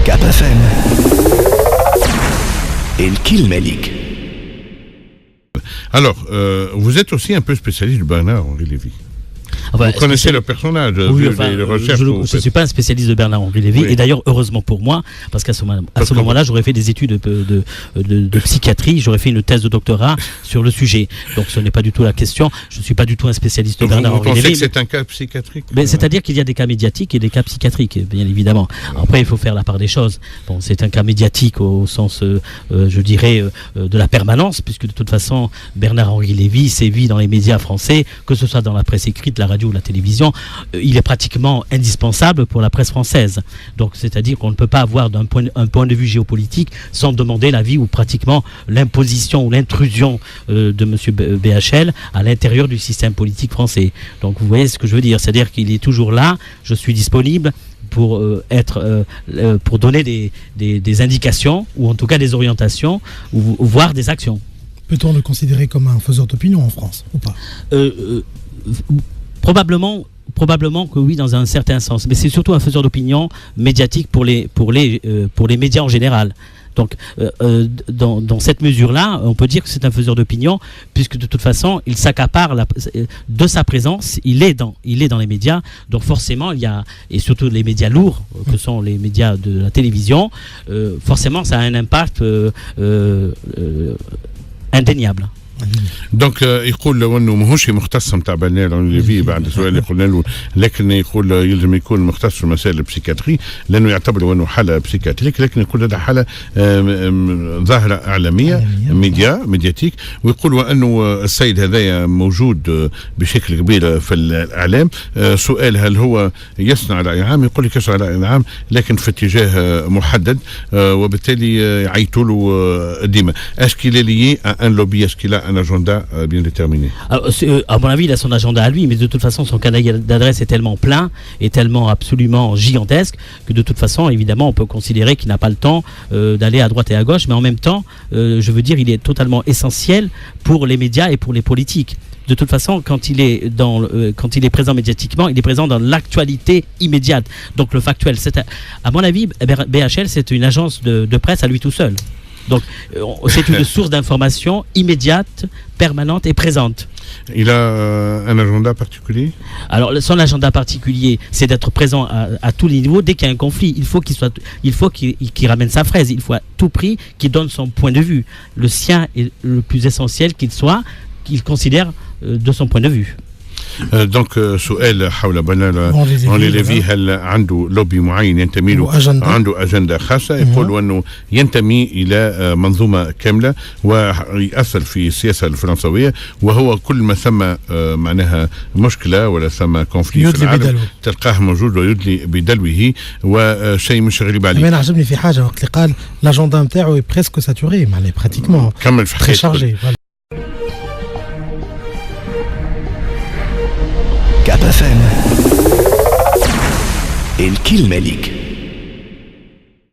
Cap FM. الكلمة. Alors, vous êtes aussi un peu spécialiste de Bernard-Henri Lévy. Enfin, vous connaissez le personnage, oui, les recherches. Je ne suis pas un spécialiste de Bernard-Henri Lévy, oui. Et d'ailleurs, heureusement pour moi, parce qu'à ce moment-là, j'aurais fait des études de psychiatrie, j'aurais fait une thèse de doctorat sur le sujet. Donc ce n'est pas du tout la question. Je ne suis pas du tout un spécialiste de Bernard-Henri Lévy. Vous pensez que c'est un cas psychiatrique? C'est-à-dire qu'il y a des cas médiatiques et des cas psychiatriques, bien évidemment. Après, il faut faire la part des choses. Bon, c'est un cas médiatique au sens, je dirais, de la permanence, puisque de toute façon, Bernard-Henri Lévy sévit dans les médias français, que ce soit dans la presse écrite, la radio ou la télévision, il est pratiquement indispensable pour la presse française. Donc, c'est-à-dire qu'on ne peut pas avoir un point de vue géopolitique sans demander l'avis ou pratiquement l'imposition ou l'intrusion de M. BHL à l'intérieur du système politique français. Donc, vous voyez ce que je veux dire. C'est-à-dire qu'il est toujours là, je suis disponible pour pour donner des indications ou en tout cas des orientations ou voire des actions. Peut-on le considérer comme un faiseur d'opinion en France ou pas? Probablement que oui, dans un certain sens. Mais c'est surtout un faiseur d'opinion médiatique pour les médias en général. Donc, dans cette mesure-là, on peut dire que c'est un faiseur d'opinion, puisque de toute façon, il s'accapare de sa présence, il est dans les médias. Donc forcément, il y a, et surtout les médias lourds, que sont les médias de la télévision, forcément, ça a un impact indéniable. دونك يقول لو انه ماهوش مختص نتاع برنارد ليفي بعد سؤال اللي قلنا له، لكن يقول يلزم يكون مختص في مسائل البسيكاتري لانه يعتبر انه حاله بسيكاتريك، لكن يقول هذا حاله ظاهره اعلاميه ميدياتيك، ويقول وانه السيد هذايا موجود بشكل كبير في الاعلام. سؤال هل هو يصنع راي عام؟ يقول لك يصنع راي عام لكن في اتجاه محدد، وبالتالي يعيطوا له ديما. اسكي لي ان لوبي اسكي un agenda bien déterminé? Alors, à mon avis, il a son agenda à lui, mais de toute façon, son canal d'adresse est tellement plein et tellement absolument gigantesque que de toute façon, évidemment, on peut considérer qu'il n'a pas le temps d'aller à droite et à gauche, mais en même temps, je veux dire, il est totalement essentiel pour les médias et pour les politiques. De toute façon, quand il est présent médiatiquement, il est présent dans l'actualité immédiate. Donc le factuel, à mon avis, BHL, c'est une agence de presse à lui tout seul. Donc, c'est une source d'information immédiate, permanente et présente. Il a un agenda particulier? Alors, son agenda particulier, c'est d'être présent à tous les niveaux. Dès qu'il y a un conflit, il faut qu'il ramène sa fraise. Il faut à tout prix qu'il donne son point de vue. Le sien est le plus essentiel qu'il considère de son point de vue. دونك سؤال حول برنارد ليفي، هل عنده لوبي معين ينتمي له؟ عنده أجندة خاصة. يقول أنه ينتمي إلى منظومة كاملة ويأثر في السياسة الفرنسوية، وهو كل ما ثم معناها مشكلة ولا ثم كونفليكت في العالم تلقاه موجود ويدلي بدلوه، وشيء مش غريب عليه. أنا عجبني في حاجة وقت اللي قال لاجوندا نتاعو بريسكو ساتوري، معناها براتيكمون كمل في تري شارجي. Cap FM. الكلمة ليك.